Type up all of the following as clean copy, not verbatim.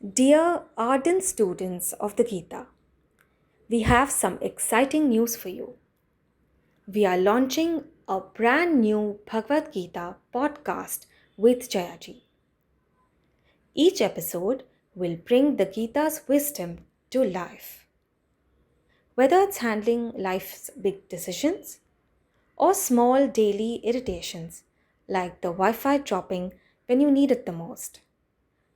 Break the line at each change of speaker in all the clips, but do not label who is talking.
Dear ardent students of the Gita, we have some exciting news for you. We are launching a brand new Bhagavad Gita podcast with Jayaji. Each episode will bring the Gita's wisdom to life. Whether it's handling life's big decisions or small daily irritations like the Wi Fi dropping when you need it the most,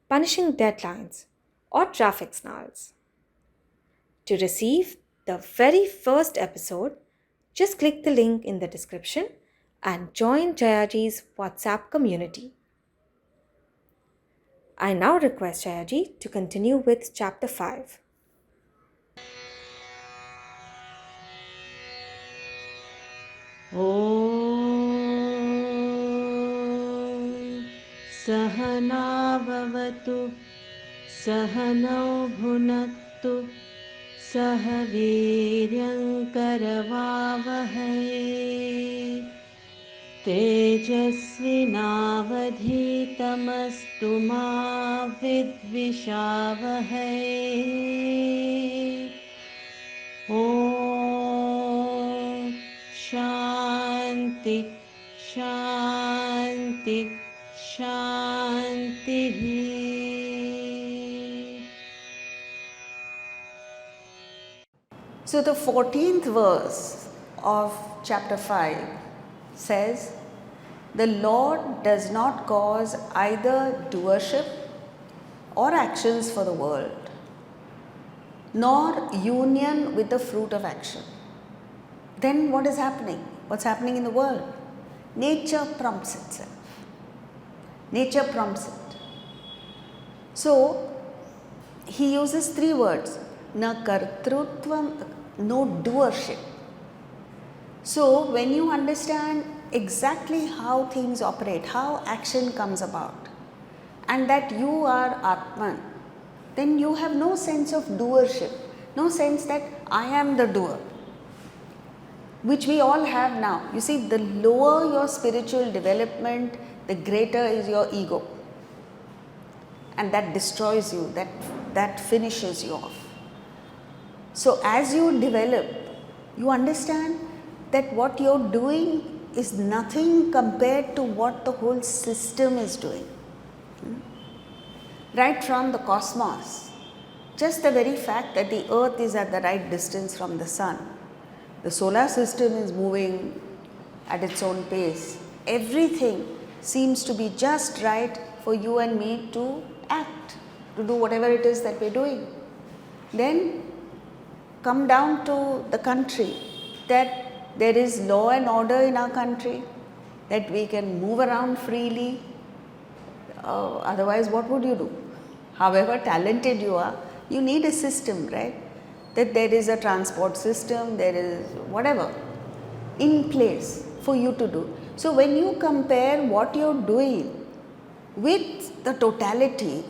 punishing deadlines, or traffic snarls. To receive the very first episode, just click the link in the description and join Jayaji's WhatsApp community. I now request Jayaji to continue with chapter 5.
ॐ सहनाववतु सहनौ भुनक्तु सह वीर्यङ्करवावहै तेजस्विनावधीतमस्तु मा विद्विषावहै ॐ शान्ति शान्ति शान्तिः
So the 14th verse of chapter 5 says, "The Lord does not cause either doership or actions for the world, nor union with the fruit of action." Then what is happening? What's happening in the world? Nature prompts itself. Nature prompts it. So he uses three words: na kartrutvam, no doership. So when you understand exactly how things operate, how action comes about, and that you are Atman, then you have no sense of doership, no sense that I am the doer, which we all have now. You see, the lower your spiritual development, the greater is your ego. And that destroys you, that finishes you off. So as you develop, you understand that what you're doing is nothing compared to what the whole system is doing. Right from the cosmos, just the very fact that the earth is at the right distance from the sun, the solar system is moving at its own pace, everything seems to be just right for you and me to act, to do whatever it is that we're doing. Then come down to the country, that there is law and order in our country, that we can move around freely. Otherwise, what would you do? However talented you are, you need a system, right? That there is a transport system, there is whatever in place for you to do. So when you compare what you're doing with the totality,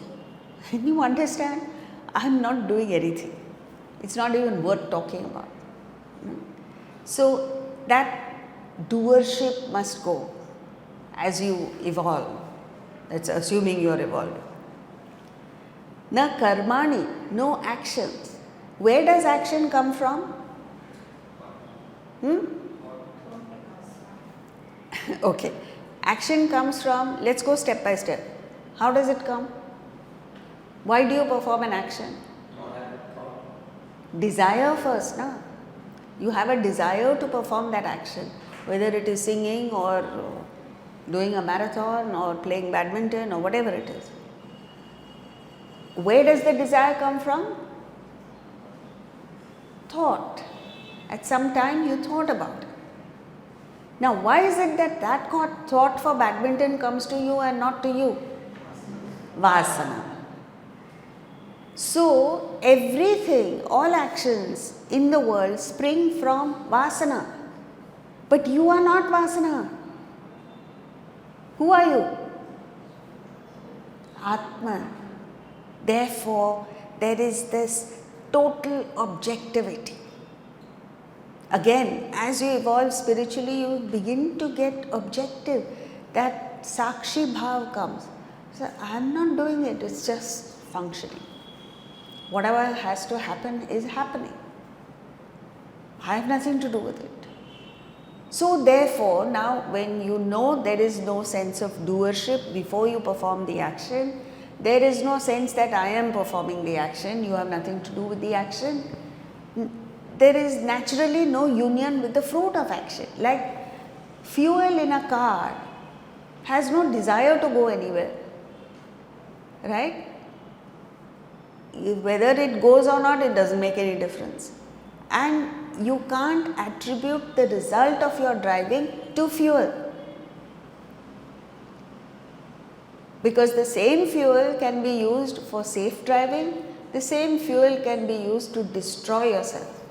you understand, I'm not doing anything. It's not even worth talking about. So that doership must go as you evolve. That's assuming you're evolving. Na karmani, no actions. Where does action come from? Okay. Action comes from, let's go step by step. How does it come? Why do you perform an action? Desire first, na? You have a desire to perform that action, whether it is singing or doing a marathon or playing badminton or whatever it is. Where does the desire come from? Thought. At some time you thought about it. Now why is it that thought for badminton comes to you and not to you? Vasana. So everything, all actions in the world spring from Vasana. But you are not Vasana. Who are you? Atman. Therefore, there is this total objectivity. Again, as you evolve spiritually, you begin to get objective. That Sakshi Bhav comes. So, I am not doing it, it's just functioning. Whatever has to happen is happening. I have nothing to do with it. So therefore, now when you know there is no sense of doership before you perform the action, there is no sense that I am performing the action, you have nothing to do with the action. There is naturally no union with the fruit of action. Like fuel in a car has no desire to go anywhere, right? Whether it goes or not, it doesn't make any difference. And you can't attribute the result of your driving to fuel, because the same fuel can be used for safe driving, the same fuel can be used to destroy yourself.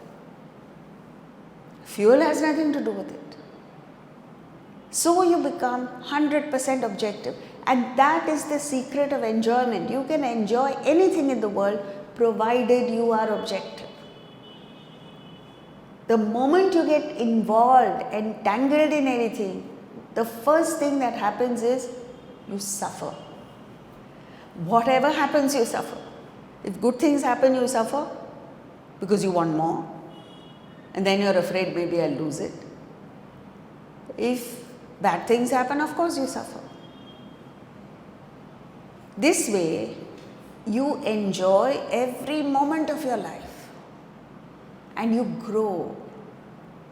Fuel has nothing to do with it. So you become 100% objective, and that is the secret of enjoyment. You can enjoy anything in the world provided you are objective. The moment you get involved, entangled in anything, the first thing that happens is you suffer. Whatever happens, you suffer. If good things happen, you suffer because you want more, and then you're afraid maybe I'll lose it. If bad things happen, of course you suffer. This way, you enjoy every moment of your life and you grow.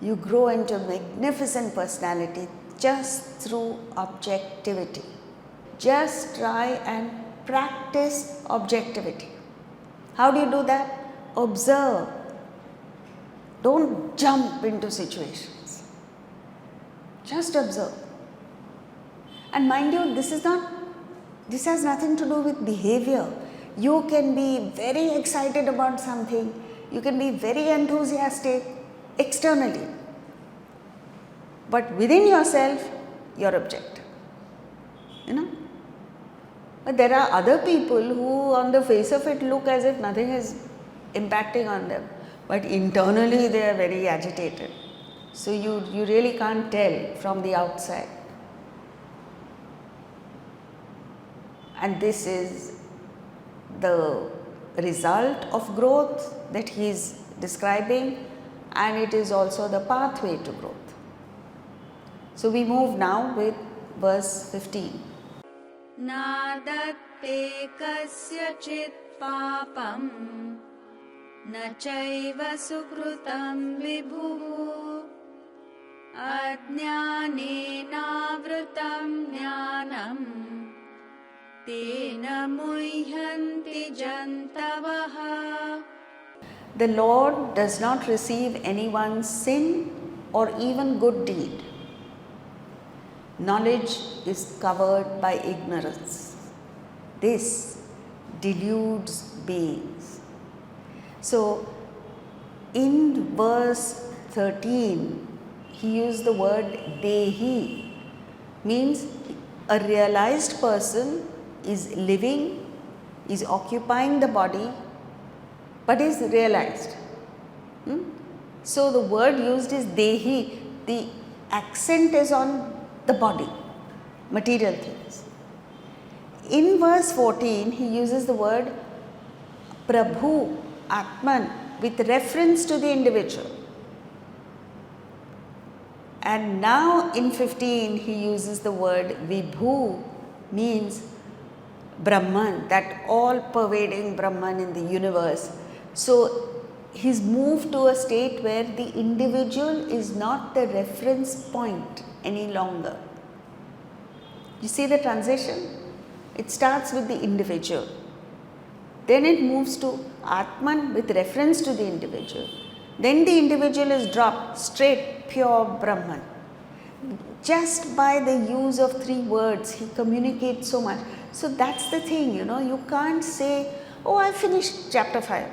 You grow into a magnificent personality just through objectivity. Just try and practice objectivity. How do you do that? Observe. Don't jump into situations. Just observe. And mind you, this has nothing to do with behavior. You can be very excited about something. You can be very enthusiastic externally. But within yourself, you're objective. But there are other people who on the face of it look as if nothing is impacting on them. But internally they are very agitated. So you really can't tell from the outside. And this is the result of growth that he is describing, and it is also the pathway to growth. So we move now with verse 15.
नादत्ते कस्यचित् पापम् न चैव सुकृतं विभुः अज्ञानेनावृतं ज्ञानम् तेन मुह्यन्ति जन्तवः.
The Lord does not receive anyone's sin or even good deed. Knowledge is covered by ignorance. This deludes beings. So, in verse 13, he used the word dehi, means a realized person is living, is occupying the body, but is realized. So, the word used is dehi. The accent is on the body, material things. In verse 14, he uses the word Prabhu, Atman, with reference to the individual. And now in 15, he uses the word Vibhu, means Brahman, that all pervading Brahman in the universe. So he's moved to a state where the individual is not the reference point any longer. You see the transition? It starts with the individual. Then it moves to Atman with reference to the individual. Then the individual is dropped straight, pure Brahman. Just by the use of 3 words, he communicates so much. So that's the thing, you can't say, oh, I finished chapter 5.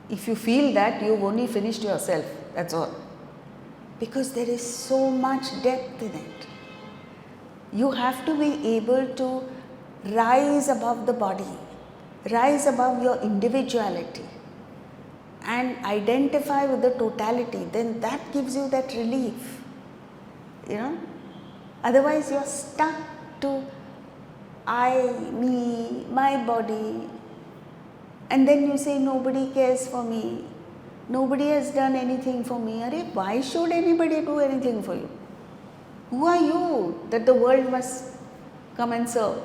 If you feel that, you've only finished yourself, that's all. Because there is so much depth in it. You have to be able to rise above the body, rise above your individuality and identify with the totality. Then that gives you that relief. Otherwise you're stuck to I, me, my body, and then you say nobody cares for me, nobody has done anything for me. Arey, why should anybody do anything for you? Who are you that the world must come and serve?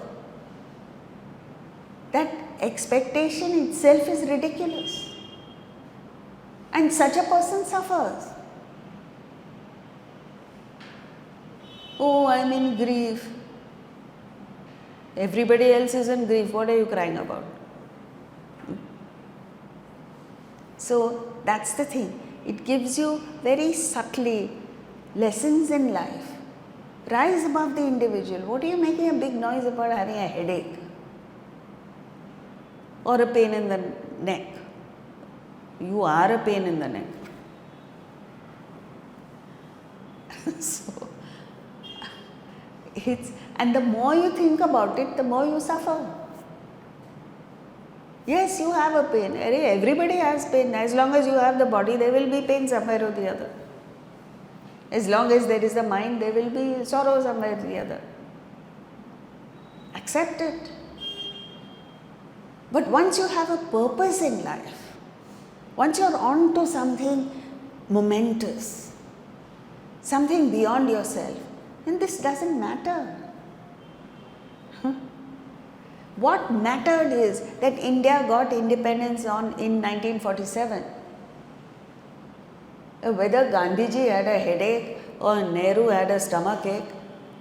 That expectation itself is ridiculous. And such a person suffers. Oh, I'm in grief. Everybody else is in grief. What are you crying about? So that's the thing. It gives you very subtly lessons in life. Rise above the individual. What are you making a big noise about having a headache? Or a pain in the neck? You are a pain in the neck. So, and the more you think about it, the more you suffer. Yes, you have a pain. Everybody has pain. As long as you have the body, there will be pain somewhere or the other. As long as there is a mind, there will be sorrow somewhere or the other. Accept it. But once you have a purpose in life, once you're on to something momentous, something beyond yourself, then this doesn't matter. What mattered is that India got independence in 1947. Whether Gandhiji had a headache or Nehru had a stomach ache,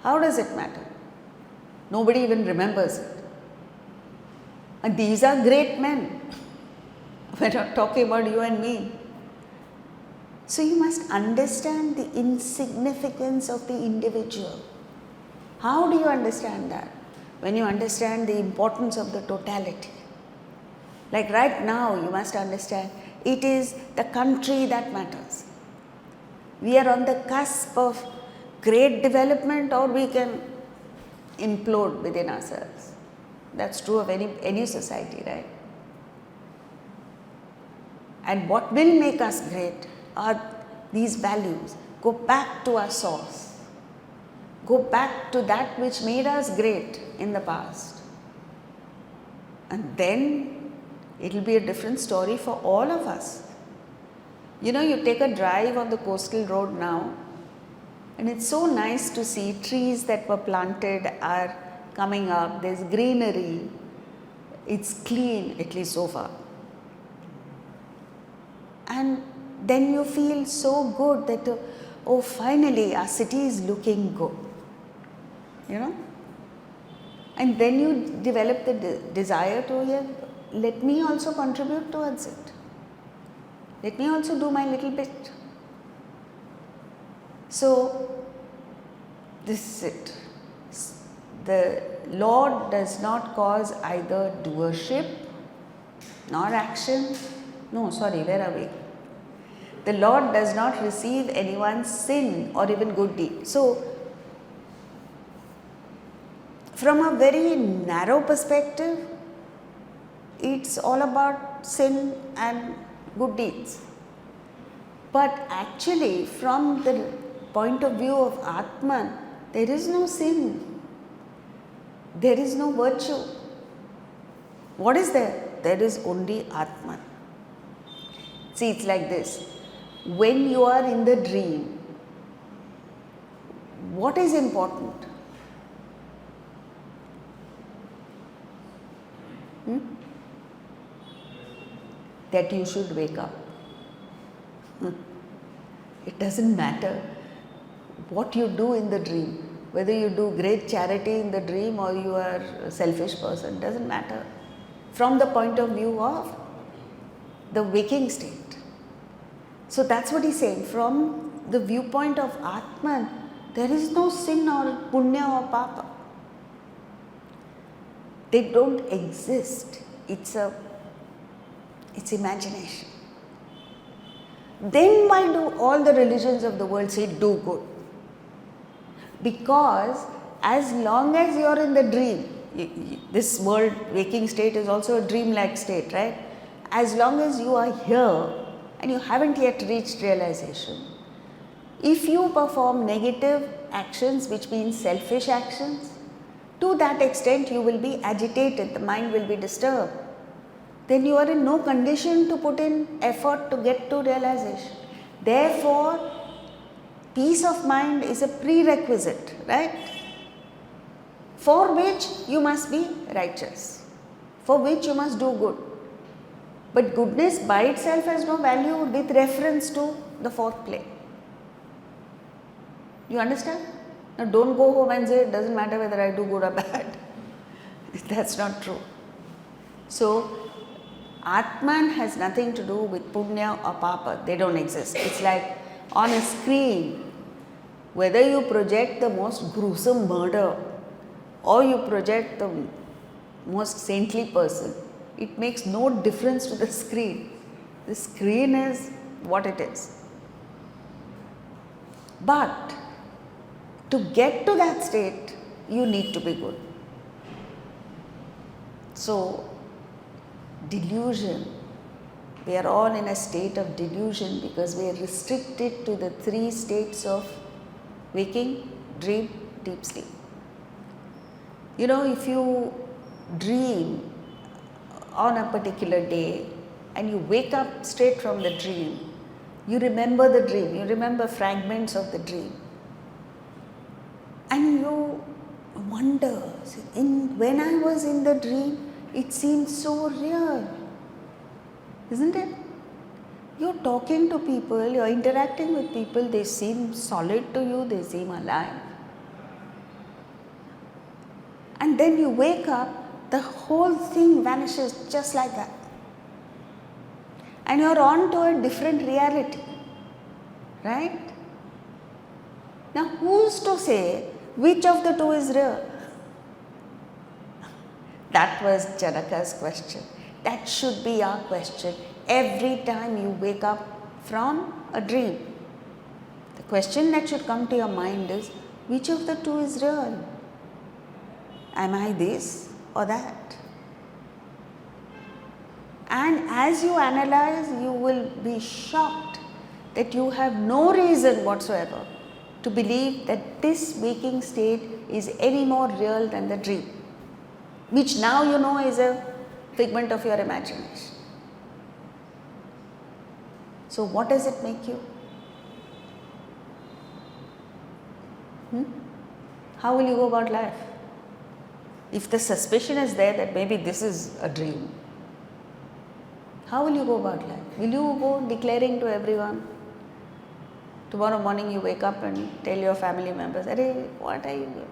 how does it matter? Nobody even remembers it. And these are great men. We're not talking about you and me. So you must understand the insignificance of the individual. How do you understand that? When you understand the importance of the totality. Like right now, you must understand it is the country that matters. We are on the cusp of great development, or we can implode within ourselves. That's true of any society, right? And what will make us great are these values. Go back to our source. Go back to that which made us great in the past. And then it will be a different story for all of us. You know, you take a drive on the coastal road now, and it's so nice to see trees that were planted are coming up. There's greenery. It's clean, at least so far. And then you feel so good that, oh, finally our city is looking good. You know? And then you develop the desire to, yeah, let me also contribute towards it. Let me also do my little bit. So, this is it. The Lord does not cause either doership nor action. No, sorry, where are we? The Lord does not receive anyone's sin or even good deed. So, from a very narrow perspective, it's all about sin and good deeds. But actually, from the point of view of Atman, there is no sin. There is no virtue. What is there? There is only Atman. See, it's like this. When you are in the dream, what is important? That you should wake up. It doesn't matter what you do in the dream, whether you do great charity in the dream or you are a selfish person, doesn't matter. From the point of view of the waking state. So that's what he's saying. From the viewpoint of Atman, there is no sin or punya or papa. They don't exist. It's imagination. Then why do all the religions of the world say do good? Because as long as you are in the dream, this world waking state is also a dream-like state, right? As long as you are here and you haven't yet reached realization, if you perform negative actions, which means selfish actions, to that extent you will be agitated, the mind will be disturbed. Then you are in no condition to put in effort to get to realization. Therefore, peace of mind is a prerequisite, right? For which you must be righteous, for which you must do good. But goodness by itself has no value with reference to the fourth plane. You understand? Now don't go home and say it doesn't matter whether I do good or bad. That's not true. So, Atman has nothing to do with punya or papa. They don't exist. It's like on a screen, whether you project the most gruesome murder or you project the most saintly person, it makes no difference to the screen. The screen is what it is. But to get to that state, you need to be good. So, delusion, we are all in a state of delusion because we are restricted to the three states of waking, dream, deep sleep. You know, if you dream on a particular day and you wake up straight from the dream, you remember the dream, you remember fragments of the dream. And you wonder, when I was in the dream, it seemed so real, isn't it? You're talking to people, you're interacting with people, they seem solid to you, they seem alive. And then you wake up, the whole thing vanishes just like that. And you're on to a different reality, right? Now, who's to say which of the two is real? That was Janaka's question. That should be our question every time you wake up from a dream. The question that should come to your mind is, which of the two is real? Am I this or that? And as you analyze, you will be shocked that you have no reason whatsoever to believe that this waking state is any more real than the dream, which now you know is a figment of your imagination. So what does it make you? How will you go about life? If the suspicion is there that maybe this is a dream, how will you go about life? Will you go declaring to everyone? Tomorrow morning you wake up and tell your family members, "Arey, what are you doing?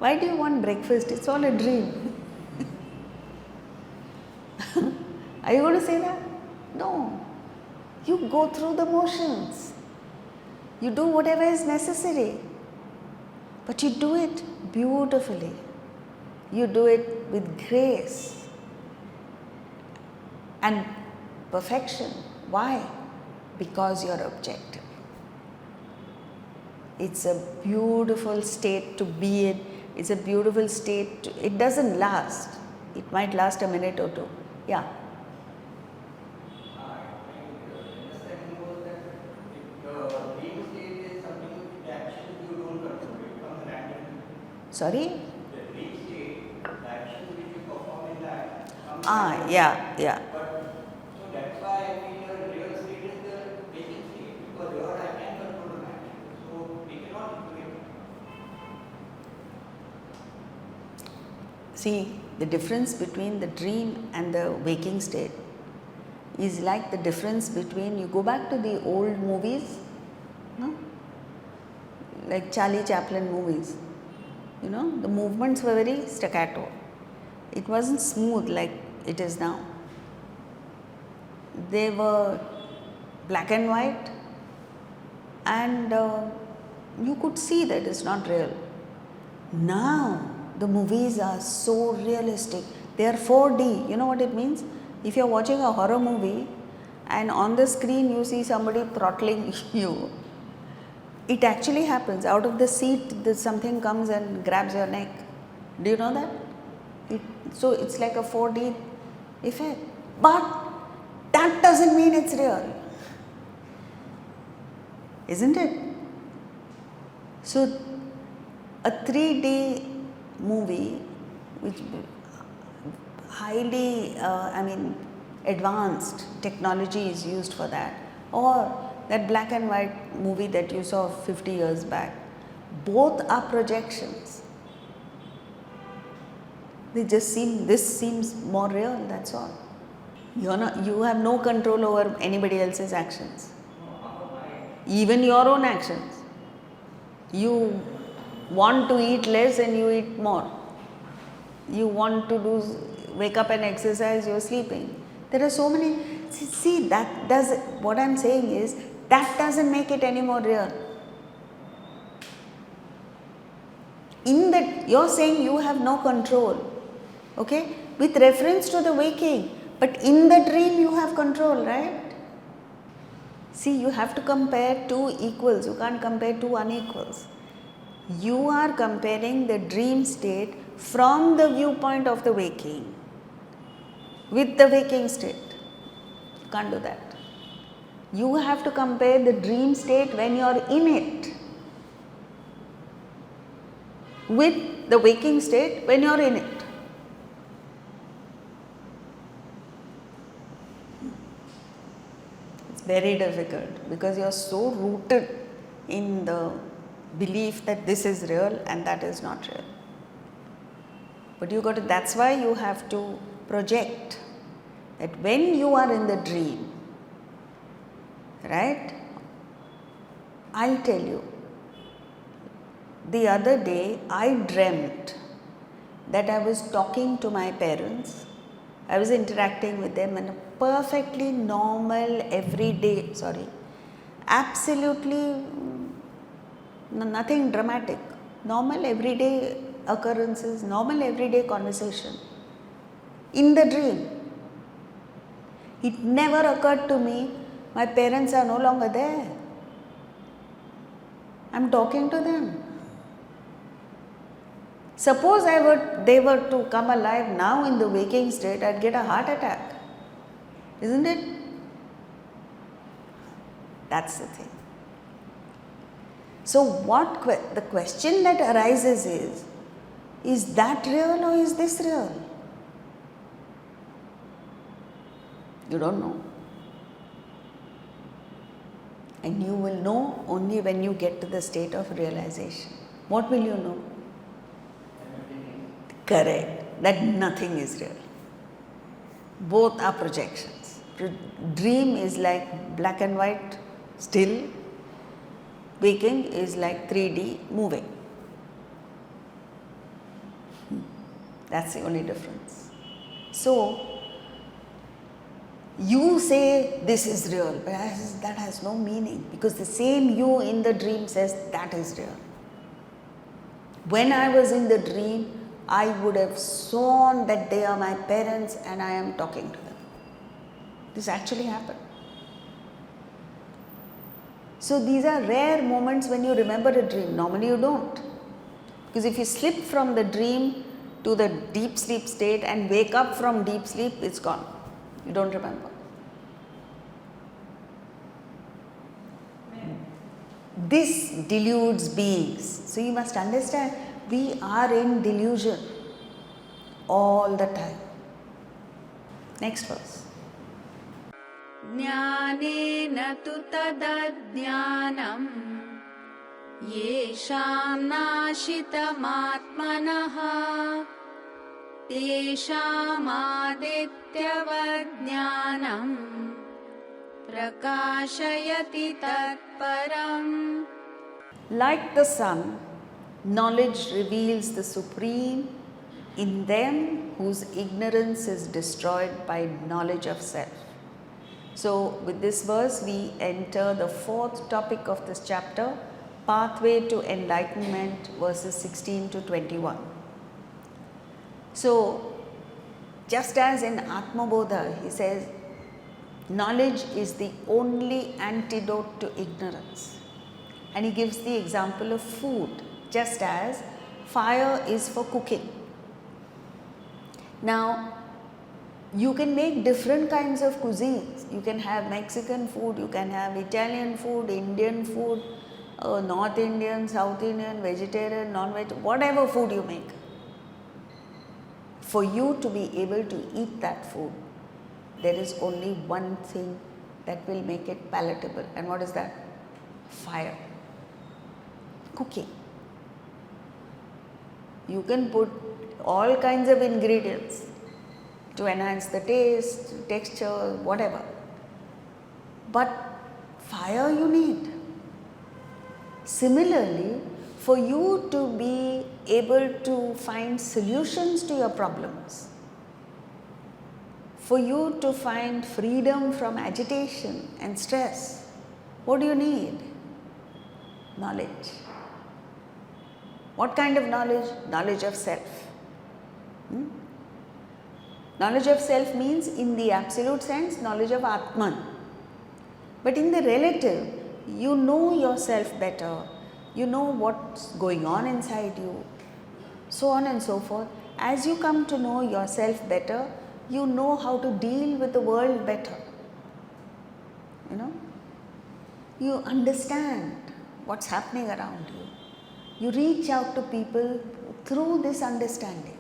Why do you want breakfast? It's all a dream." Are you going to say that? No. You go through the motions. You do whatever is necessary. But you do it beautifully. You do it with grace and perfection. Why? Because you are objective. It's a beautiful state to be in. It's a beautiful state. It doesn't last. It might last a minute or two. Yeah. Sorry?
The dream state, the action which you perform in that comes
Yeah.
So that's why I feel the real state is the waking state, because there I can control the action. So we cannot equate.
See, the difference between the dream and the waking state is like the difference between, you go back to the old movies, no? Like Charlie Chaplin movies. You know, the movements were very staccato. It wasn't smooth like it is now. They were black and white, and you could see that it's not real. Now, the movies are so realistic. They are 4D. You know what it means? If you're watching a horror movie and on the screen you see somebody throttling you, it actually happens. Out of the seat, something comes and grabs your neck. Do you know that? So it's like a 4D effect. But that doesn't mean it's real. Isn't it? So a 3D movie which highly, advanced technology is used for that, or that black and white movie that you saw 50 years back, both are projections. This seems more real, that's all. You have no control over anybody else's actions, even your own actions. You want to eat less and you eat more. You want to wake up and exercise, you're sleeping. There are so many. See, what I'm saying is, that doesn't make it any more real. In that, you're saying you have no control, okay, with reference to the waking, but in the dream you have control, right? See, you have to compare two equals, you can't compare two unequals. You are comparing the dream state from the viewpoint of the waking with the waking state. You can't do that. You have to compare the dream state when you are in it with the waking state when you are in it. It's very difficult because you are so rooted in the belief that this is real and that is not real. But that's why you have to project that when you are in the dream, right? I'll tell you, the other day I dreamt that I was talking to my parents. I was interacting with them in a perfectly normal, everyday, absolutely nothing dramatic, normal everyday occurrences, normal everyday conversation. In the dream, it never occurred to me, my parents are no longer there. I'm talking to them. Suppose they were to come alive now in the waking state, I'd get a heart attack. Isn't it? That's the thing. So the question that arises is that real or is this real? You don't know. And you will know only when you get to the state of realization. What will you know? Correct. That nothing is real. Both are projections. Dream is like black and white, still. Waking is like 3D, moving. That's the only difference. So, you say this is real, but that has no meaning because the same you in the dream says that is real. When I was in the dream, I would have sworn that they are my parents and I am talking to them. This actually happened. So these are rare moments when you remember a dream. Normally you don't. Because if you slip from the dream to the deep sleep state and wake up from deep sleep, it's gone. You don't remember. This deludes beings. So you must understand, we are in delusion all the time. Next verse.
ज्ञानेन तु तदज्ञानम् येषां नाशितमात्मनः तेषामादित्यवज्ञानम् प्रकाशयति तत्परम्.
Like the sun, knowledge reveals the supreme in them whose ignorance is destroyed by knowledge of self. So, with this verse, we enter the fourth topic of this chapter, Pathway to Enlightenment, verses 16 to 21. So, just as in Atmabodha, he says, knowledge is the only antidote to ignorance. And he gives the example of food, just as fire is for cooking. Now, you can make different kinds of cuisines. You can have Mexican food, you can have Italian food, Indian food, North Indian, South Indian, vegetarian, non-vegetarian, whatever food you make. For you to be able to eat that food, there is only one thing that will make it palatable. And what is that? Fire. Cooking. You can put all kinds of ingredients to enhance the taste, texture, whatever. But fire you need. Similarly, for you to be able to find solutions to your problems, for you to find freedom from agitation and stress, what do you need? Knowledge. What kind of knowledge? Knowledge of self. Knowledge of self means, in the absolute sense, knowledge of Atman. But in the relative, you know yourself better, you know what's going on inside you, so on and so forth. As you come to know yourself better, you know how to deal with the world better. You understand what's happening around you. You reach out to people through this understanding.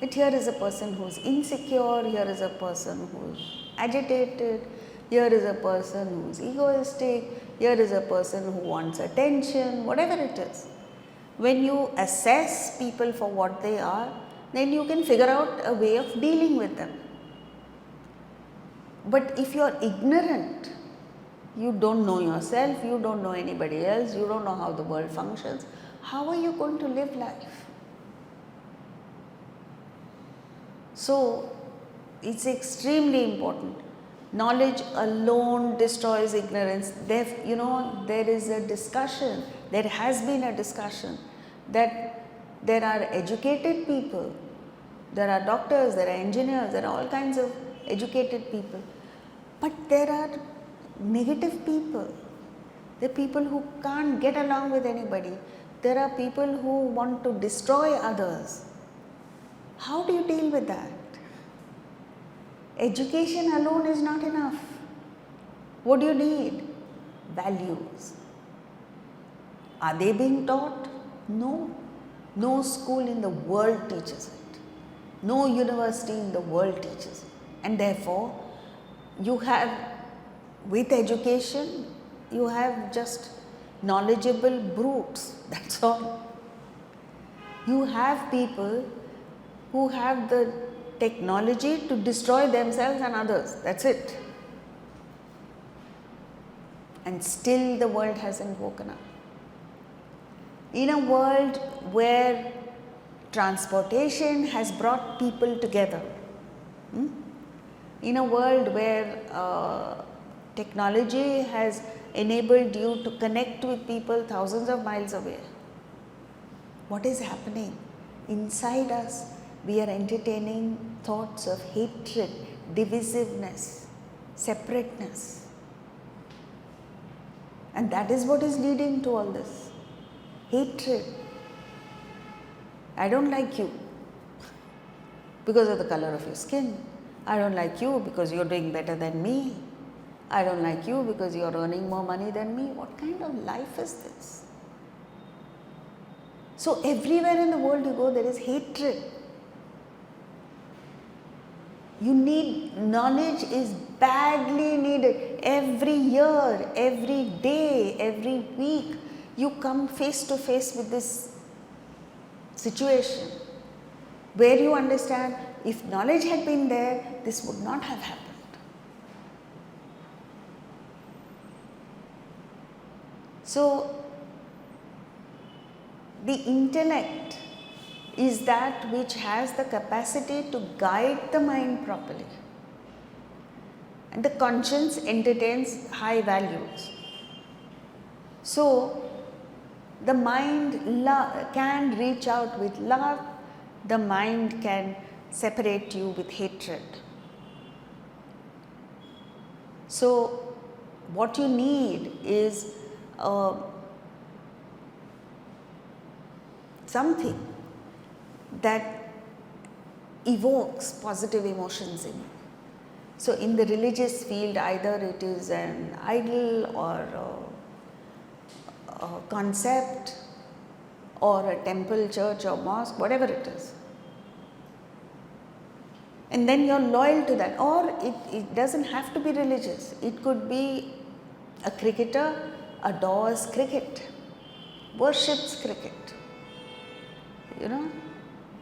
That here is a person who's insecure, here is a person who's agitated, here is a person who's egoistic, here is a person who wants attention, whatever it is. When you assess people for what they are, then you can figure out a way of dealing with them. But if you are ignorant, you don't know yourself, you don't know anybody else, you don't know how the world functions, how are you going to live life? So, it's extremely important. Knowledge alone destroys ignorance. There is a discussion, there has been a discussion that there are educated people, there are doctors, there are engineers, there are all kinds of educated people, but there are negative people. There are people who can't get along with anybody. There are people who want to destroy others. How do you deal with that? Education alone is not enough. What do you need? Values. Are they being taught? No. No school in the world teaches it. No university in the world teaches it. And therefore, you have, with education, you have just knowledgeable brutes, that's all. You have people who have the technology to destroy themselves and others, that's it. And still the world hasn't woken up. In a world where transportation has brought people together, in a world where technology has enabled you to connect with people thousands of miles away, what is happening? Inside us, we are entertaining thoughts of hatred, divisiveness, separateness. And that is what is leading to all this. Hatred. I don't like you because of the color of your skin. I don't like you because you're doing better than me. I don't like you because you're earning more money than me. What kind of life is this? So everywhere in the world you go, there is hatred. You need, knowledge is badly needed. Every year, every day, every week, you come face to face with this situation where you understand, if knowledge had been there, this would not have happened. So, the intellect is that which has the capacity to guide the mind properly. And the conscience entertains high values. So, the mind can reach out with love, the mind can separate you with hatred. So, what you need is something that evokes positive emotions in you. So, in the religious field, either it is an idol or a concept or a temple, church or mosque, whatever it is. And then you're loyal to that. Or it doesn't have to be religious. It could be a cricketer adores cricket, worships cricket,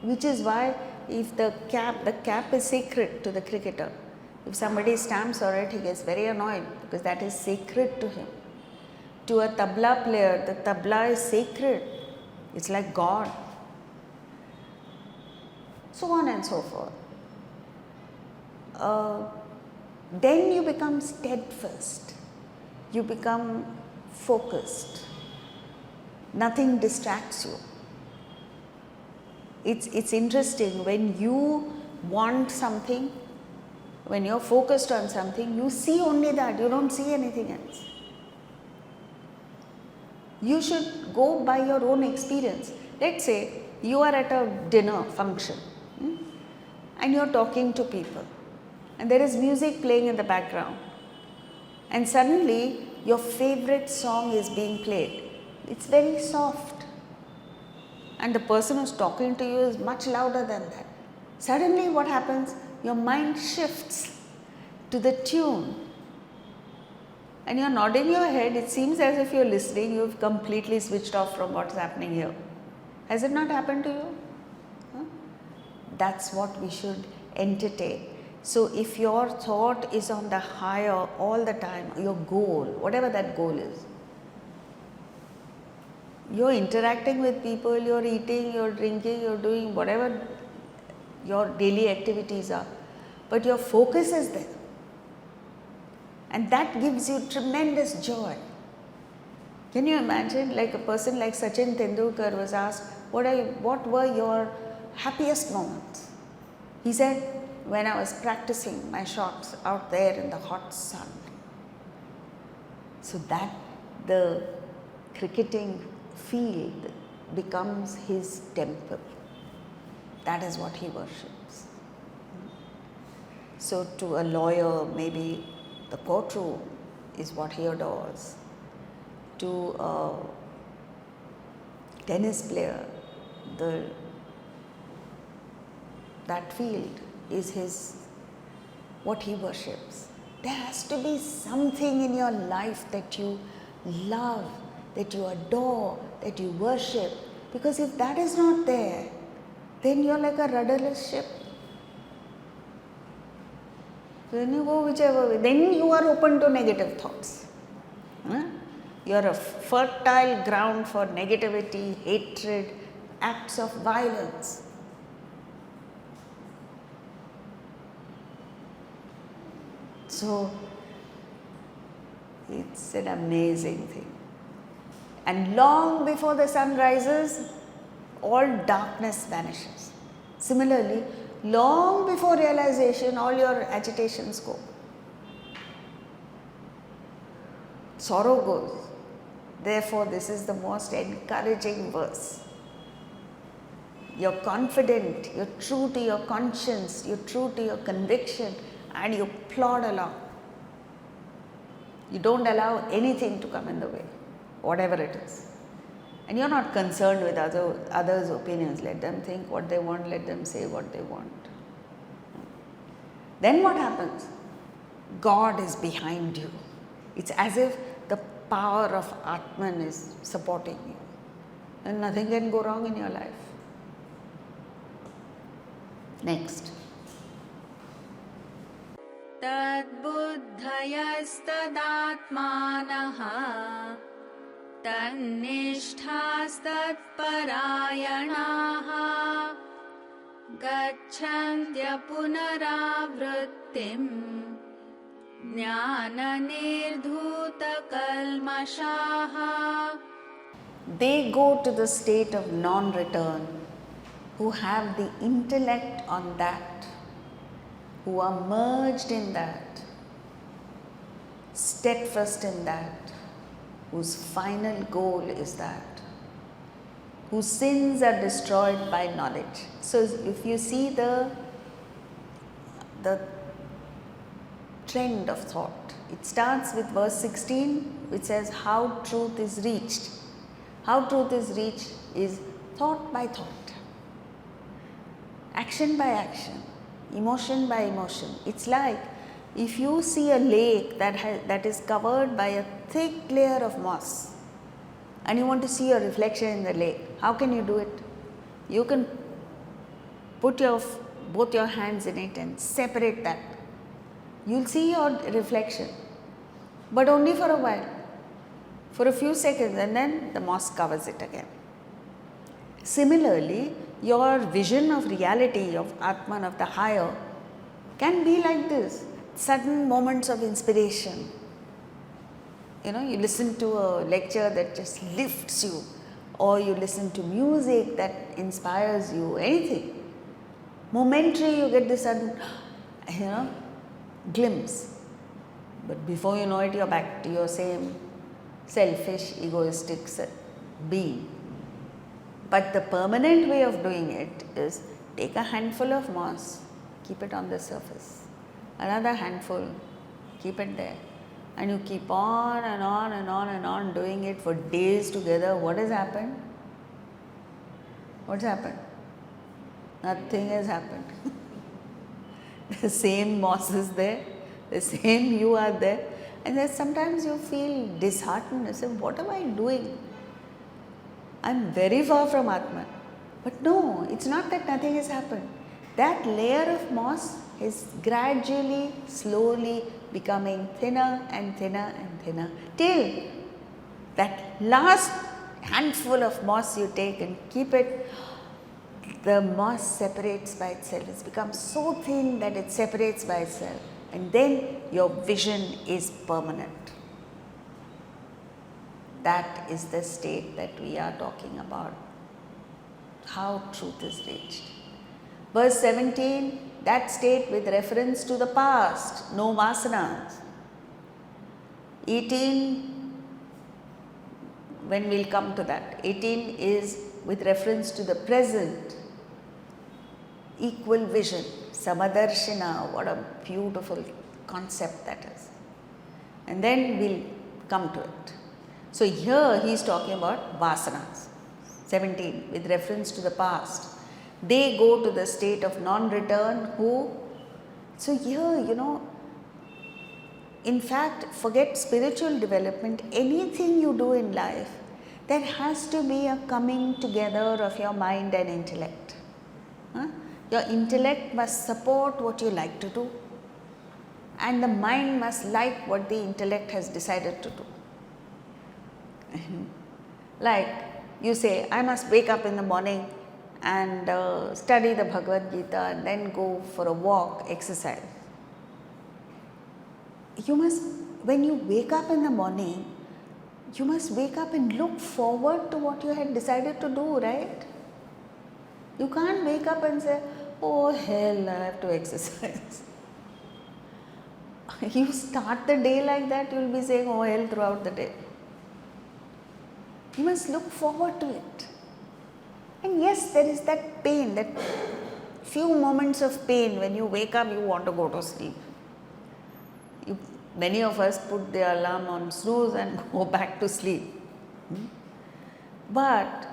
which is why if the cap is sacred to the cricketer. If somebody stamps on it, he gets very annoyed because that is sacred to him. To a tabla player, the tabla is sacred. It's like God. So on and so forth. Then you become steadfast. You become focused. Nothing distracts you. It's interesting when you want something, when you're focused on something, you see only that, you don't see anything else. You should go by your own experience. Let's say you are at a dinner function and you're talking to people and there is music playing in the background and suddenly your favorite song is being played. It's very soft. And the person who's talking to you is much louder than that. Suddenly what happens? Your mind shifts to the tune. And you're nodding your head. It seems as if you're listening. You've completely switched off from what's happening here. Has it not happened to you? Huh? That's what we should entertain. So if your thought is on the higher all the time, your goal, whatever that goal is, you're interacting with people, you're eating, you're drinking, you're doing whatever your daily activities are, but your focus is there. And that gives you tremendous joy. Can you imagine, like a person like Sachin Tendulkar was asked, what were your happiest moments? He said, when I was practicing my shots out there in the hot sun. So that the cricketing field becomes his temple. That is what he worships. So to a lawyer, maybe the courtroom is what he adores. To a tennis player, that field is what he worships. There has to be something in your life that you love, that you adore, that you worship. Because if that is not there, then you're like a rudderless ship. Then you go whichever way. Then you are open to negative thoughts. You're a fertile ground for negativity, hatred, acts of violence. So it's an amazing thing. And long before the sun rises, all darkness vanishes. Similarly, long before realization, all your agitations go. Sorrow goes. Therefore, this is the most encouraging verse. You're confident, you're true to your conscience, you're true to your conviction, and you plod along. You don't allow anything to come in the way, whatever it is. And you're not concerned with others' opinions. Let them think what they want, let them say what they want. Then what happens? God is behind you. It's as if the power of Atman is supporting you. And nothing can go wrong in your life. Next.
तद्बुद्धयस्तदात्मानः तन्निष्ठास्तत्परायणाः गच्छन्त्य पुनरावृत्तिम् ज्ञाननिर्धूतकल्मषाः.
They go to the state of non-return, who have the intellect on that, who are merged in that, steadfast in that, whose final goal is that, whose sins are destroyed by knowledge. So if you see the trend of thought, it starts with verse 16, which says how truth is reached. How truth is reached is thought by thought, action by action, emotion by emotion. It's like if you see a lake that is covered by a thick layer of moss and you want to see a reflection in the lake, how can you do it? You can put both your hands in it and separate that. You'll see your reflection, but only for a while, for a few seconds, and then the moss covers it again. Similarly, your vision of reality, of Atman, of the higher, can be like this. Sudden moments of inspiration. You listen to a lecture that just lifts you, or you listen to music that inspires you, anything. Momentary, you get this sudden, glimpse. But before you know it, you're back to your same selfish, egoistic being. But the permanent way of doing it is take a handful of moss, keep it on the surface. Another handful, keep it there. And you keep on and on and on and on doing it for days together. What has happened? What's happened? Nothing has happened. The same moss is there, the same you are there. And then sometimes you feel disheartened. You say, what am I doing? I'm very far from Atman. But no, it's not that nothing has happened. That layer of moss is gradually, slowly becoming thinner and thinner and thinner till that last handful of moss you take and keep it, the moss separates by itself. It's become so thin that it separates by itself. And then your vision is permanent. That is the state that we are talking about. How truth is reached. Verse 17, that state with reference to the past, no vasanas. 18, when we'll come to that. 18 is with reference to the present, equal vision, samadarshana. What a beautiful concept that is. And then we'll come to it. So here he is talking about vasanas. 17, with reference to the past. They go to the state of non-return who, so here, in fact, forget spiritual development, anything you do in life, there has to be a coming together of your mind and intellect. Your intellect must support what you like to do, and the mind must like what the intellect has decided to do. Like you say, I must wake up in the morning and study the Bhagavad Gita and then go for a walk, exercise. You must, when you wake up in the morning, you must wake up and look forward to what you had decided to do, right? You can't wake up and say, oh hell, I have to exercise. You start the day like that, you will be saying, oh hell, throughout the day. You must look forward to it. And yes, there is that pain, that few moments of pain when you wake up, you want to go to sleep. Many of us put the alarm on snooze and go back to sleep. But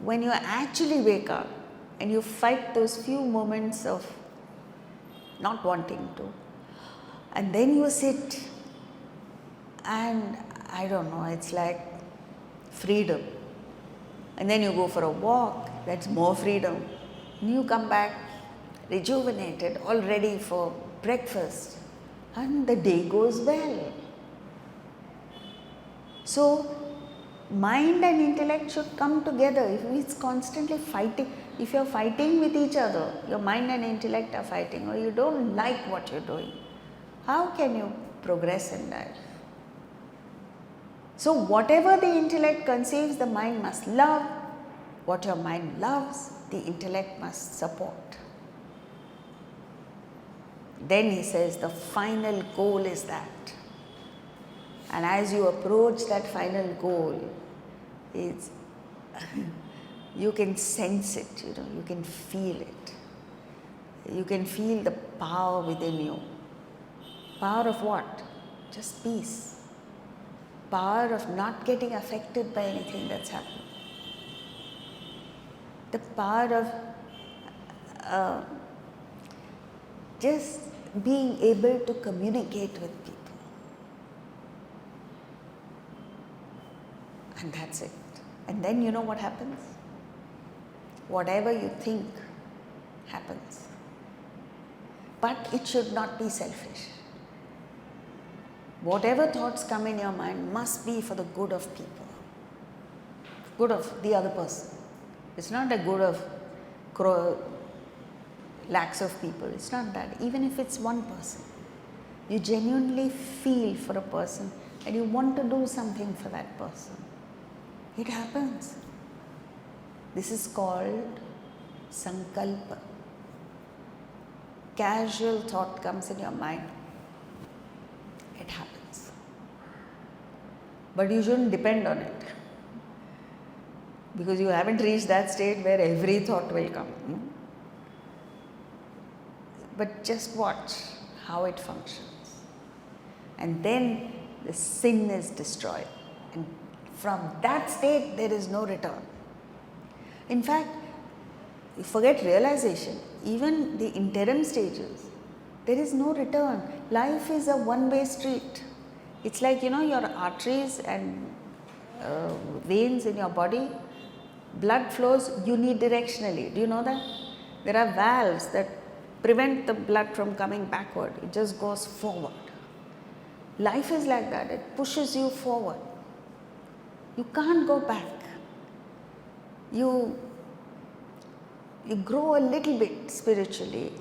when you actually wake up and you fight those few moments of not wanting to, and then you sit and I don't know, it's like freedom. And then you go for a walk, that's more freedom. And you come back rejuvenated, all ready for breakfast, and the day goes well. So, mind and intellect should come together. If it's constantly fighting, if you're fighting with each other, your mind and intellect are fighting, or you don't like what you're doing, how can you progress in life? So whatever the intellect conceives, the mind must love. What your mind loves, the intellect must support. Then he says the final goal is that. And as you approach that final goal, it's you can sense it, you can feel it. You can feel the power within you. Power of what? Just peace. Power of not getting affected by anything that's happening. The power of just being able to communicate with people. And that's it. And then you know what happens? Whatever you think happens. But it should not be selfish. Whatever thoughts come in your mind must be for the good of people, good of the other person. It's not a good of lakhs of people. It's not that. Even if it's one person, you genuinely feel for a person and you want to do something for that person. It happens. This is called sankalpa. Casual thought comes in your mind. It happens. But you shouldn't depend on it. Because you haven't reached that state where every thought will come. But just watch how it functions. And then the sin is destroyed. And from that state, there is no return. In fact, you forget realization. Even the interim stages, there is no return. Life is a one-way street. It's like, your arteries and veins in your body, blood flows unidirectionally. Do you know that? There are valves that prevent the blood from coming backward. It just goes forward. Life is like that. It pushes you forward. You can't go back. You grow a little bit spiritually.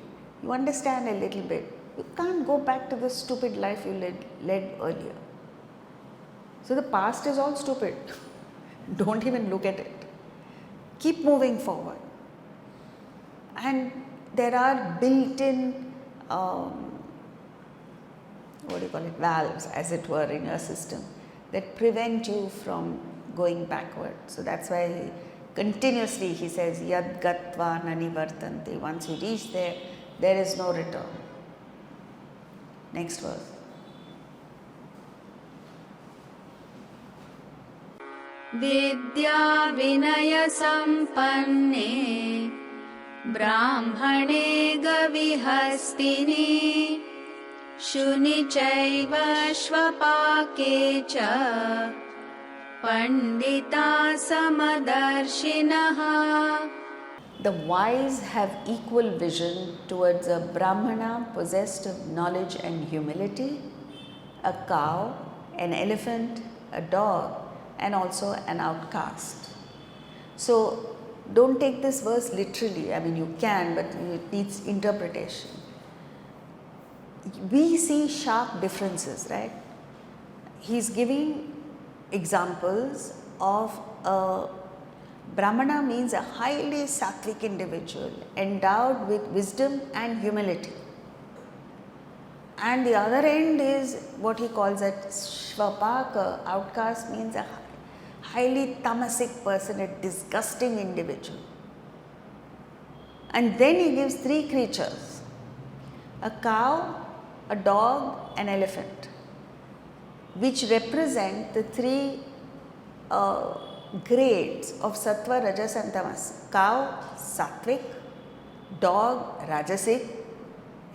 You understand a little bit. You can't go back to the stupid life you led earlier. So the past is all stupid. Don't even look at it. Keep moving forward. And there are built-in, valves, as it were, in your system that prevent you from going backward. So that's why continuously he says, Yad gatva nanivartanti. Once you reach there, there is no return. Next verse.
विद्या विनय संपन्ने ब्राह्मणे गविहस्तिनि शुनि चैव श्वपाके च Pandita समदर्शिनः.
The wise have equal vision towards a brahmana possessed of knowledge and humility, a cow, an elephant, a dog, and also an outcast. So don't take this verse literally. I mean, you can, but it needs interpretation. We see sharp differences, right? He's giving examples of a Brahmana means a highly sattvic individual endowed with wisdom and humility. And the other end is what he calls a Shvapaka, outcast, means a highly tamasic person, a disgusting individual. And then he gives three creatures, a cow, a dog, an elephant, which represent the three grades of sattva, rajas and tamas. Cow, sattvic; dog, rajasic;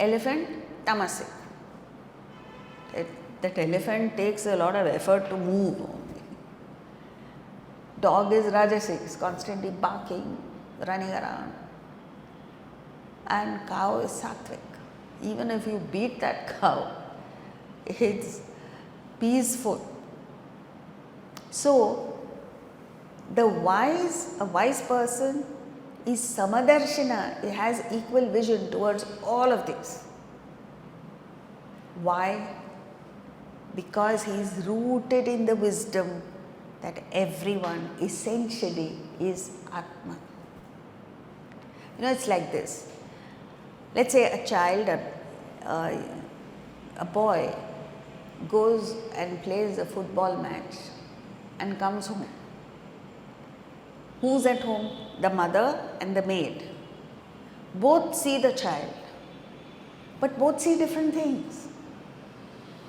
elephant, tamasic. That elephant takes a lot of effort to move. Dog is rajasic, is constantly barking, running around. And cow is sattvic. Even if you beat that cow, it's peaceful. So, a wise person is samadarshina. He has equal vision towards all of this. Why? Because he is rooted in the wisdom that everyone essentially is Atma. It's like this. Let's say a child, a boy goes and plays a football match and comes home. Who's at home? The mother and the maid. Both see the child, but both see different things.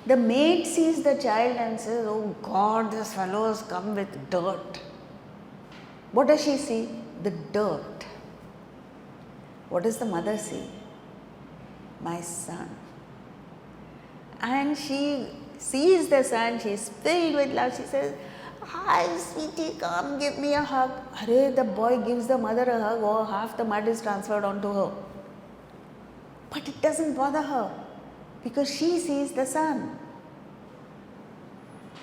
The maid sees the child and says, "Oh God, this fellow has come with dirt." What does she see? The dirt. What does the mother see? my son. And she sees the son, she is filled with love. She says, hi sweetie, come give me a hug. Arey, the boy gives the mother a hug, or half the mud is transferred onto her. But it doesn't bother her because she sees the son.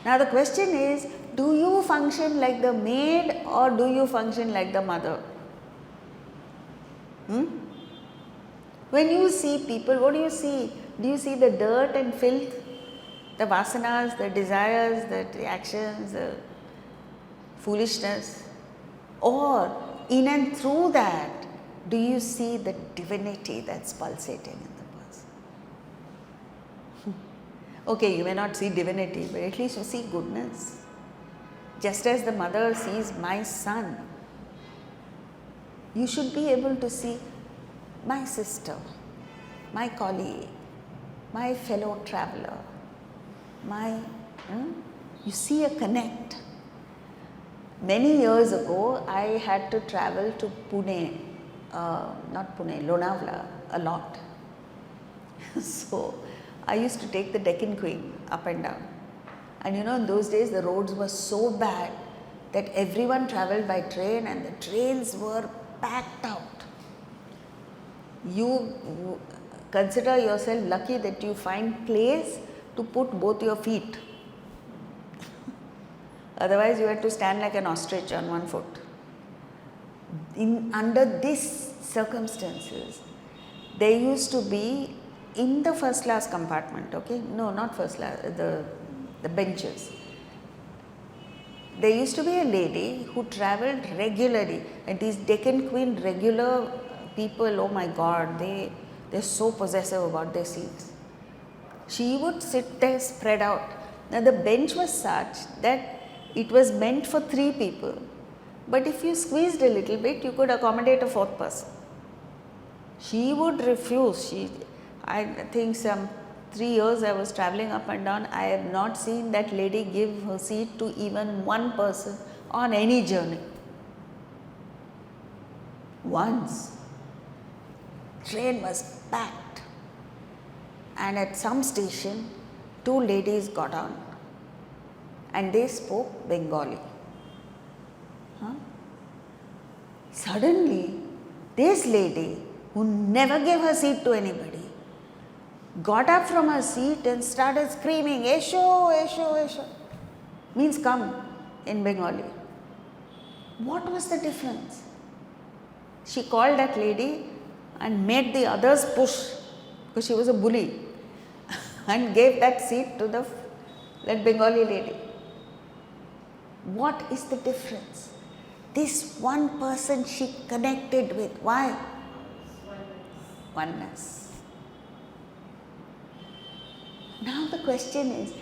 Now the question is, do you function like the maid or do you function like the mother? When you see people, what do you see? Do you see the dirt and filth? The vasanas, the desires, the actions, the foolishness? Or in and through that, do you see the divinity that's pulsating in the person? Okay, you may not see divinity, but at least you see goodness. Just as the mother sees my son, you should be able to see my sister, my colleague, my fellow traveler, you see a connect. Many years ago, I had to travel to Pune, Lonavala a lot. So, I used to take the Deccan Queen up and down. And in those days the roads were so bad that everyone travelled by train and the trains were packed out. You consider yourself lucky that you find place to put both your feet. Otherwise you had to stand like an ostrich on one foot. Under these circumstances, there used to be in the first class compartment, okay? No, not first class, the benches. There used to be a lady who travelled regularly, and these Deccan Queen regular people, oh my God, they're so possessive about their seats. She would sit there spread out. Now the bench was such that it was meant for 3 people, but if you squeezed a little bit, you could accommodate a 4th person. She would refuse. I think some 3 years I was travelling up and down, I have not seen that lady give her seat to even one person on any journey. Once, train was packed, and at some station, 2 ladies got on and they spoke Bengali. Suddenly, this lady, who never gave her seat to anybody, got up from her seat and started screaming, Esho, Esho, Esho. Means come in Bengali. What was the difference? She called that lady and made the others push, because she was a bully, and gave that seat to that Bengali lady. What is the difference? This one person she connected with. Why? Oneness. Now the question is,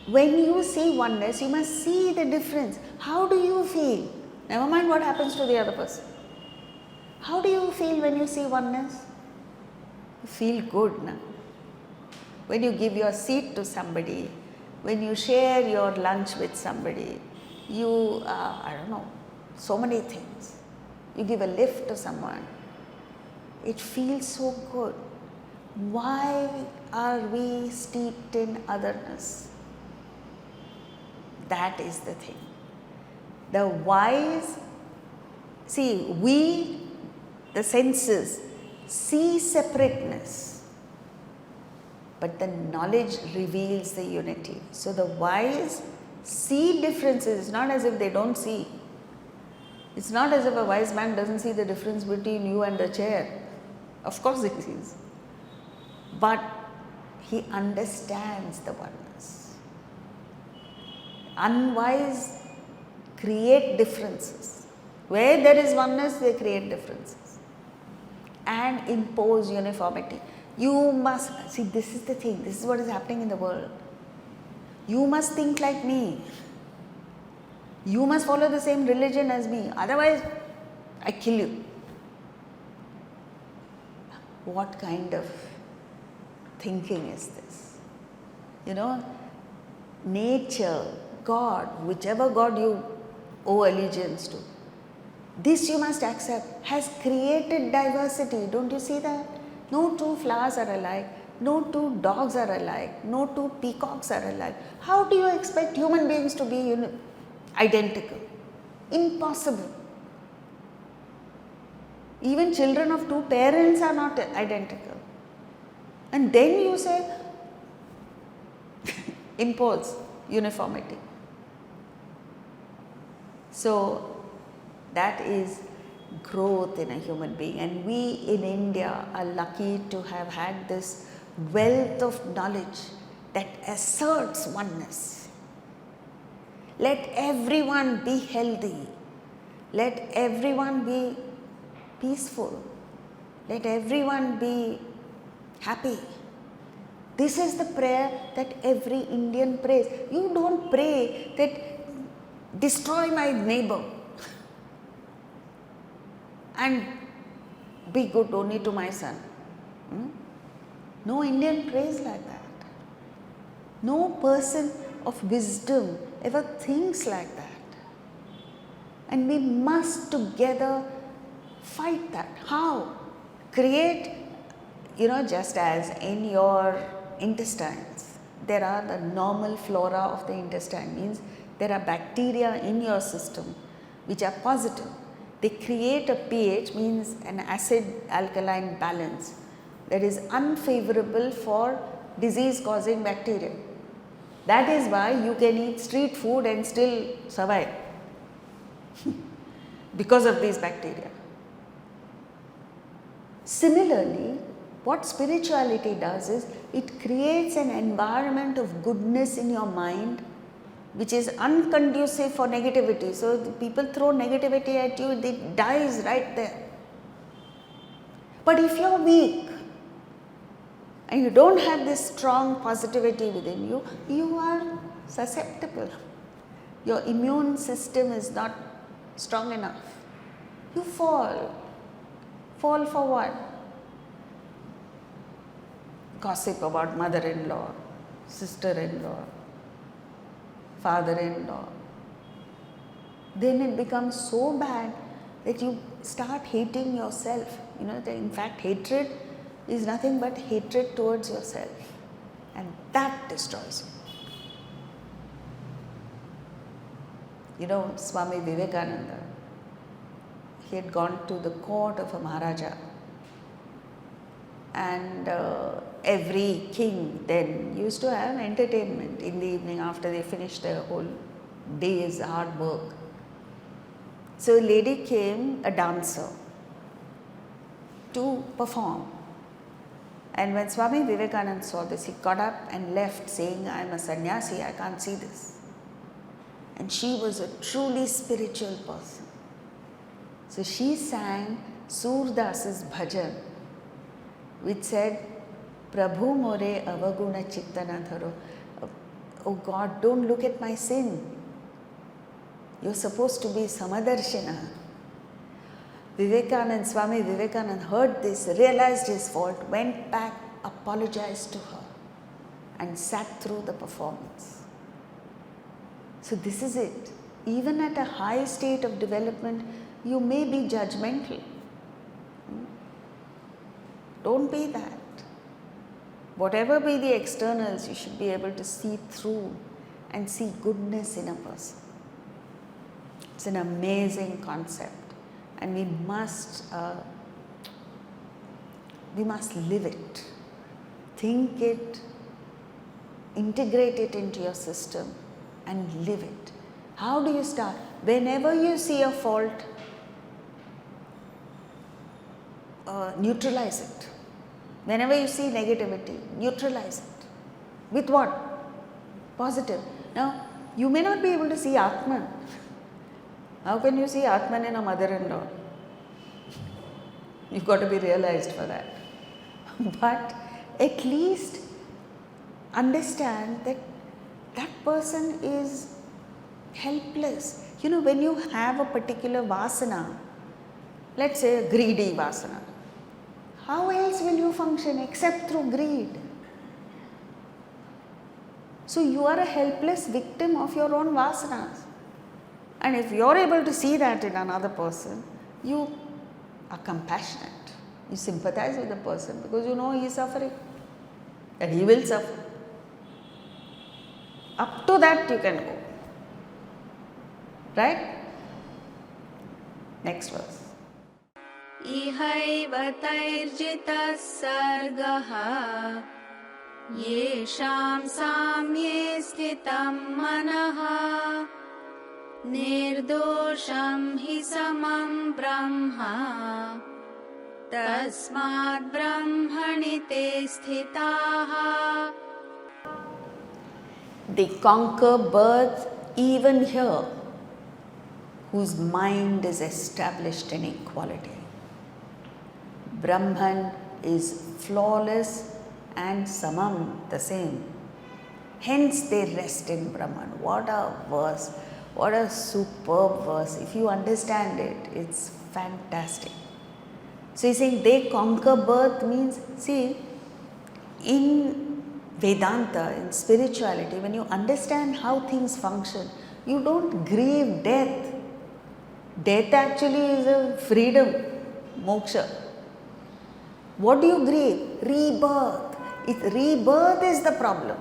when you see oneness, you must see the difference. How do you feel? Never mind what happens to the other person. How do you feel when you see oneness? You feel good, na? When you give your seat to somebody, when you share your lunch with somebody, you, so many things. You give a lift to someone. It feels so good. Why are we steeped in otherness? That is the thing. The wise, we, the senses, see separateness, but the knowledge reveals the unity. So the wise see differences. It's not as if they don't see. It's not as if a wise man doesn't see the difference between you and the chair. Of course he sees. But he understands the oneness. Unwise create differences. Where there is oneness, they create differences and impose uniformity. You must, this is the thing, this is what is happening in the world. You must think like me. You must follow the same religion as me, otherwise I kill you. What kind of thinking is this? Nature, God, whichever God you owe allegiance to, this you must accept, has created diversity. Don't you see that? No two flowers are alike. No two dogs are alike. No two peacocks are alike. How do you expect human beings to be identical? Impossible. Even children of two parents are not identical. And then you say, impose uniformity. So that is growth in a human being, and we in India are lucky to have had this wealth of knowledge that asserts oneness. Let everyone be healthy, let everyone be peaceful, let everyone be happy. This is the prayer that every Indian prays. You don't pray that destroy my neighbor and be good only to my son. No Indian prays like that. No person of wisdom ever thinks like that. And we must together fight that. How? Create, just as in your intestines, there are the normal flora of the intestine, means there are bacteria in your system which are positive. They create a pH, means an acid alkaline balance, that is unfavorable for disease causing bacteria. That is why you can eat street food and still survive because of these bacteria. Similarly, what spirituality does is it creates an environment of goodness in your mind which is unconducive for negativity. So the people throw negativity at you, it dies right there. But if you are weak and you don't have this strong positivity within you, you are susceptible. Your immune system is not strong enough. You fall. Fall for what? Gossip about mother-in-law, sister-in-law, father-in-law. Then it becomes so bad that you start hating yourself. In fact, hatred is nothing but hatred towards yourself, and that destroys you. Swami Vivekananda, he had gone to the court of a Maharaja, and every king then used to have entertainment in the evening after they finished their whole day's hard work. So a lady came, a dancer, to perform. And when Swami Vivekananda saw this, he got up and left saying, I am a sannyasi, I can't see this. And she was a truly spiritual person. So she sang Surdas's bhajan, which said, Prabhu more avaguna chittana dharo. Oh God, don't look at my sin. You're supposed to be Samadarshina. Swami Vivekananda heard this, realized his fault, went back, apologized to her, and sat through the performance. So this is it. Even at a high state of development, you may be judgmental. Don't be that. Whatever be the externals, you should be able to see through and see goodness in a person. It's an amazing concept, and we must live it, think it, integrate it into your system, and live it. How do you start? Whenever you see a fault, neutralize it. Whenever you see negativity, neutralize it. With what? Positive. Now, you may not be able to see Atman. How can you see Atman in a mother-in-law? You've got to be realized for that. But at least understand that that person is helpless. When you have a particular vasana, let's say a greedy vasana, how else will you function except through greed? So you are a helpless victim of your own vasanas. And if you're able to see that in another person, you are compassionate. You sympathize with the person because you know he is suffering and he will suffer. Up to that you can go. Right? Next verse.
इहैव तैर्जितः सर्गः येषां साम्ये स्थितं मनः निर्दोषं हि समं ब्रह्म तस्माद् ब्रह्मणि ते स्थिताः.
They conquer birth even here, whose mind is established in equality. Brahman is flawless and samam, the same. Hence they rest in Brahman. What a verse, what a superb verse. If you understand it, it's fantastic. So he's saying they conquer birth means, see, in Vedanta, in spirituality, when you understand how things function, you don't grieve death. Death actually is a freedom, moksha. What do you grieve? Rebirth. Rebirth is the problem.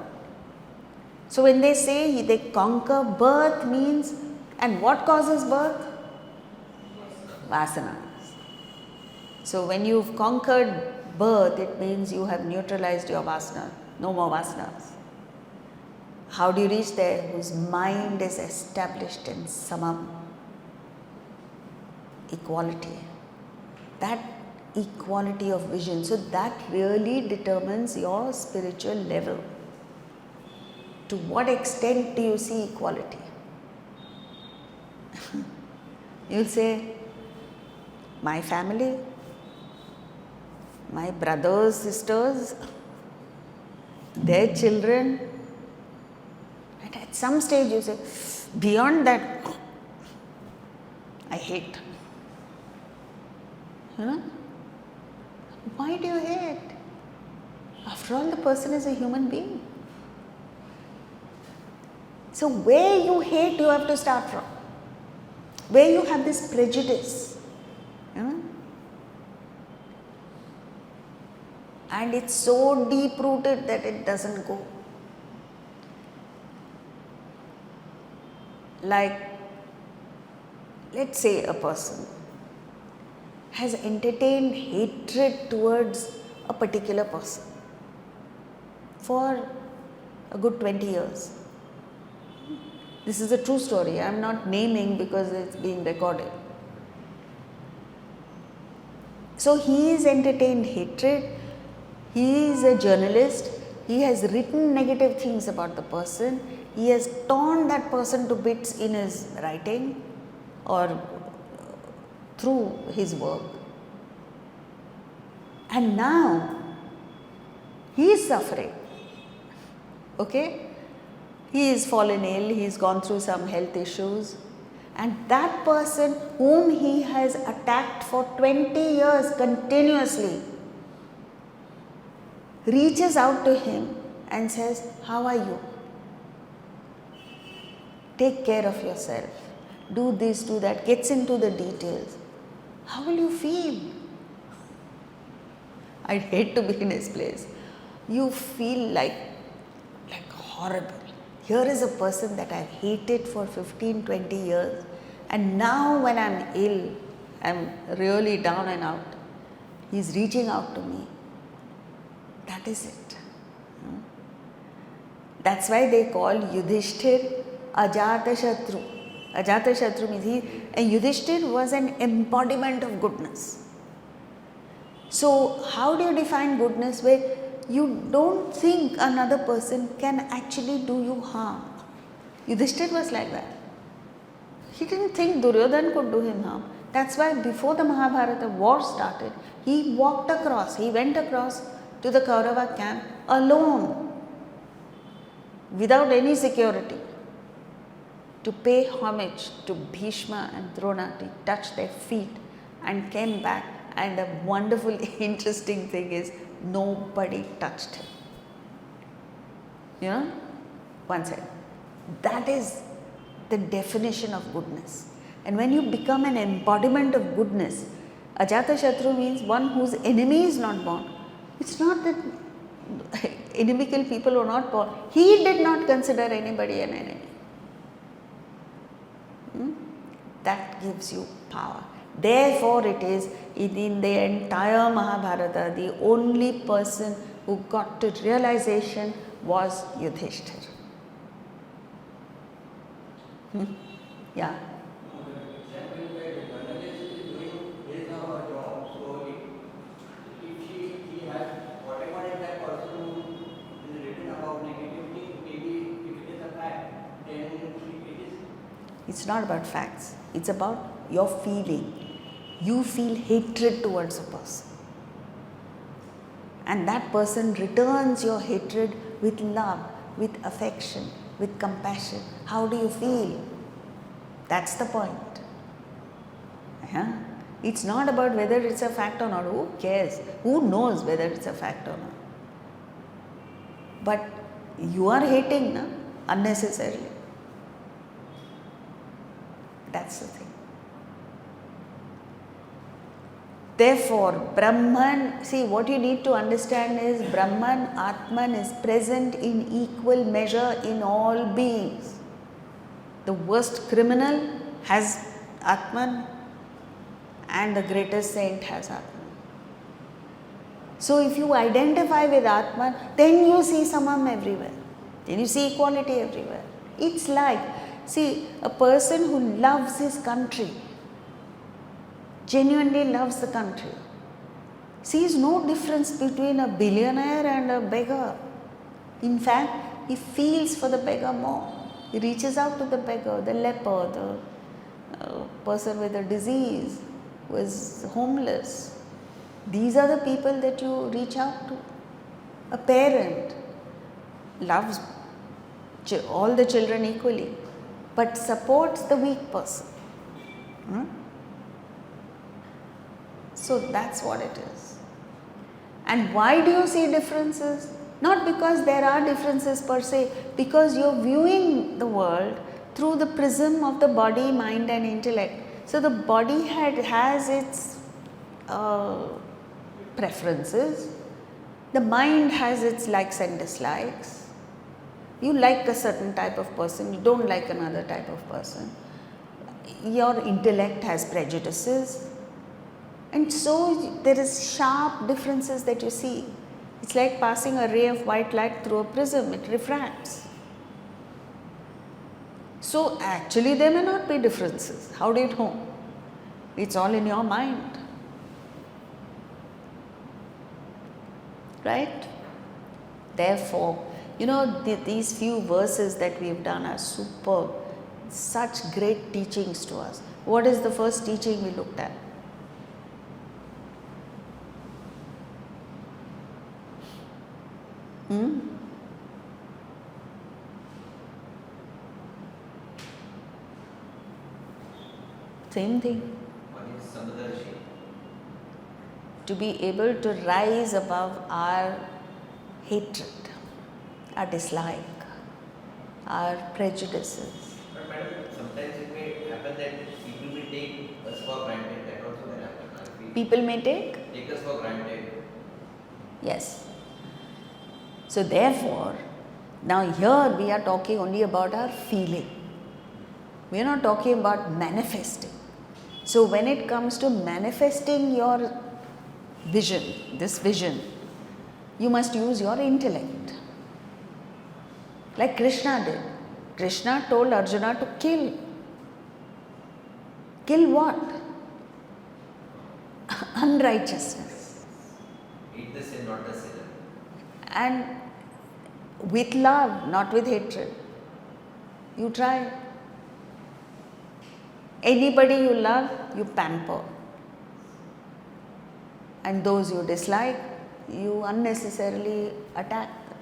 So when they say they conquer birth means, and what causes birth? Vasanas. So when you've conquered birth, it means you have neutralized your vasana. No more vasanas. How do you reach there? Whose mind is established in samam, equality. That equality of vision. So that really determines your spiritual level. To what extent do you see equality? You'll say, my family, my brothers, sisters, their children. And at some stage you say, beyond that, I hate. You know? Why do you hate? After all, the person is a human being. So where you hate, you have to start from. Where you have this prejudice. You know? And it's so deep rooted that it doesn't go. Like, let's say a person has entertained hatred towards a particular person for a good 20 years. This is a true story. I am not naming because it's being recorded. So he has entertained hatred. He is a journalist. He has written negative things about the person. He has torn that person to bits in his writing or through his work. And now he is suffering. Okay? He is fallen ill, he has gone through some health issues. And that person whom he has attacked for 20 years continuously reaches out to him and says, how are you? Take care of yourself. Do this, do that. Gets into the details. How will you feel? I'd hate to be in his place. You feel like horrible. Here is a person that I've hated for 15, 20 years. And now when I'm ill, I'm really down and out. He's reaching out to me. That is it. That's why they call Yudhishthir Ajatashatru. Ajatashatru means and Yudhishthir was an embodiment of goodness. So how do you define goodness? Where you don't think another person can actually do you harm. Yudhishthir was like that. He didn't think Duryodhan could do him harm. That's why before the Mahabharata war started, he went across to the Kaurava camp alone, without any security, to pay homage to Bhishma and Drona, to touch their feet, and came back. And the wonderful, interesting thing is, nobody touched him. You know? One side. That is the definition of goodness. And when you become an embodiment of goodness, Ajatashatru means one whose enemy is not born. It's not that inimical people were not born. He did not consider anybody an enemy. That gives you power. Therefore, it is in the entire Mahabharata, the only person who got to realization was Yudhishthira. Yeah.
Example where the journalist is doing his or her job, so if he has whatever is that person who is written about negativity, maybe if it is a fact, then it is.
It's not about facts, it's about your feeling. You feel hatred towards a person, and that person returns your hatred with love, with affection, with compassion. How do you feel? That's the point. It's not about whether it's a fact or not. Who cares? Who knows whether it's a fact or not? But you are hating, na? Unnecessarily. That's the thing. Therefore, Brahman, see, what you need to understand is Brahman, Atman is present in equal measure in all beings. The worst criminal has Atman and the greatest saint has Atman. So, if you identify with Atman, then you see Samam everywhere. Then you see equality everywhere. It's like, see, a person who loves his country, genuinely loves the country, sees no difference between a billionaire and a beggar. In fact, he feels for the beggar more. He reaches out to the beggar, the leper, the person with a disease who is homeless. These are the people that you reach out to. A parent loves all the children equally, but supports the weak person. So that's what it is. And why do you see differences? Not because there are differences per se, because you're viewing the world through the prism of the body, mind and intellect. So the body has its preferences, the mind has its likes and dislikes. You like a certain type of person, you don't like another type of person. Your intellect has prejudices. And so there is sharp differences that you see. It's like passing a ray of white light through a prism, it refracts. So actually there may not be differences. How do you know? It's all in your mind. Right? Therefore, these few verses that we've done are superb. Such great teachings to us. What is the first teaching we looked at? Same thing.
One is Samadarshi.
To be able to rise above our hatred, our dislike, our prejudices.
But madam, sometimes it may happen that people may take us for granted. That also can happen.
People may take
us for granted.
Yes. So therefore, now here we are talking only about our feeling. We are not talking about manifesting. So when it comes to manifesting your vision, this vision, you must use your intellect. Like Krishna did. Krishna told Arjuna to kill. Kill what? Unrighteousness.
Eat the sin, not the sinner.
And with love, not with hatred. You try. Anybody you love, you pamper. And those you dislike, you unnecessarily attack them.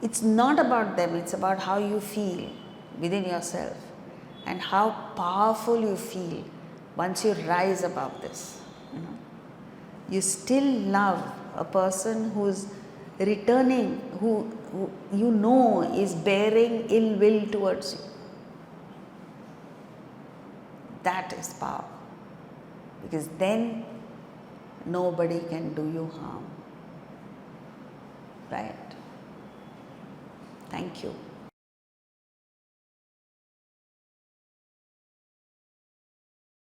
It's not about them, it's about how you feel within yourself and how powerful you feel once you rise above this. You still love a person who's returning, who you know is bearing ill will towards you. That is power. Because then nobody can do you harm. Right? Thank you.